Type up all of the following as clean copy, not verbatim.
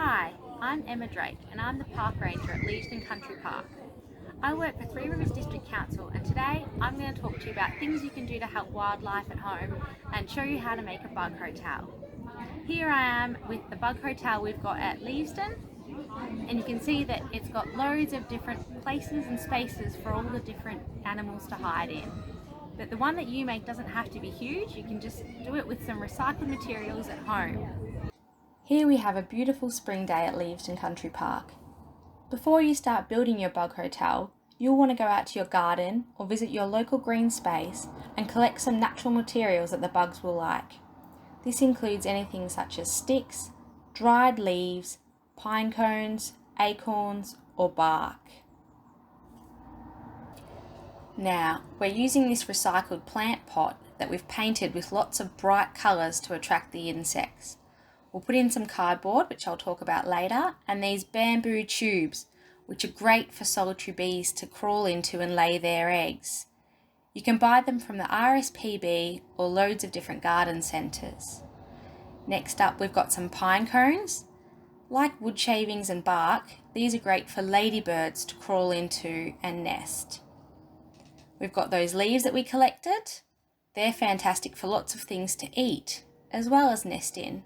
Hi, I'm Emma Drake and I'm the Park Ranger at Leavesden Country Park. I work for Three Rivers District Council and today I'm going to talk to you about things you can do to help wildlife at home and show you how to make a bug hotel. Here I am with the bug hotel we've got at Leavesden, and you can see that it's got loads of different places and spaces for all the different animals to hide in. But the one that you make doesn't have to be huge, you can just do it with some recycled materials at home. Here we have a beautiful spring day at Leavesden Country Park. Before you start building your bug hotel, you'll want to go out to your garden or visit your local green space and collect some natural materials that the bugs will like. This includes anything such as sticks, dried leaves, pine cones, acorns, or bark. Now, we're using this recycled plant pot that we've painted with lots of bright colours to attract the insects. We'll put in some cardboard, which I'll talk about later, and these bamboo tubes, which are great for solitary bees to crawl into and lay their eggs. You can buy them from the RSPB or loads of different garden centres. Next up, we've got some pine cones. Like wood shavings and bark, these are great for ladybirds to crawl into and nest. We've got those leaves that we collected. They're fantastic for lots of things to eat, as well as nest in.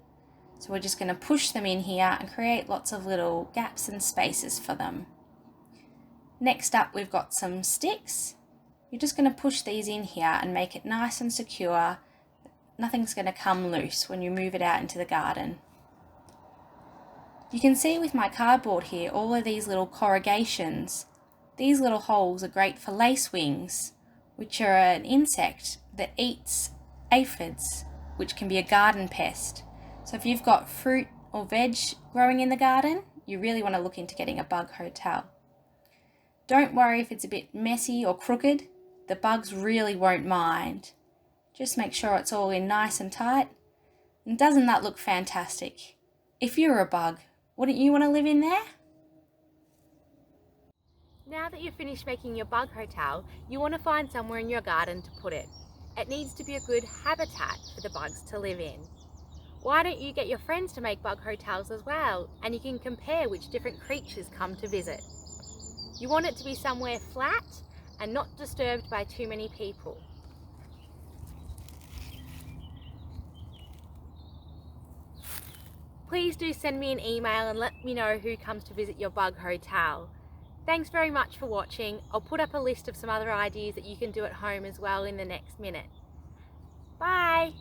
So we're just going to push them in here and create lots of little gaps and spaces for them. Next up, we've got some sticks. You're just going to push these in here and make it nice and secure. Nothing's going to come loose when you move it out into the garden. You can see with my cardboard here all of these little corrugations. These little holes are great for lacewings, which are an insect that eats aphids, which can be a garden pest. So if you've got fruit or veg growing in the garden, you really want to look into getting a bug hotel. Don't worry if it's a bit messy or crooked, the bugs really won't mind. Just make sure it's all in nice and tight. And doesn't that look fantastic? If you're a bug, wouldn't you want to live in there? Now that you've finished making your bug hotel, you want to find somewhere in your garden to put it. It needs to be a good habitat for the bugs to live in. Why don't you get your friends to make bug hotels as well, and you can compare which different creatures come to visit. You want it to be somewhere flat and not disturbed by too many people. Please do send me an email and let me know who comes to visit your bug hotel. Thanks very much for watching. I'll put up a list of some other ideas that you can do at home as well in the next minute. Bye!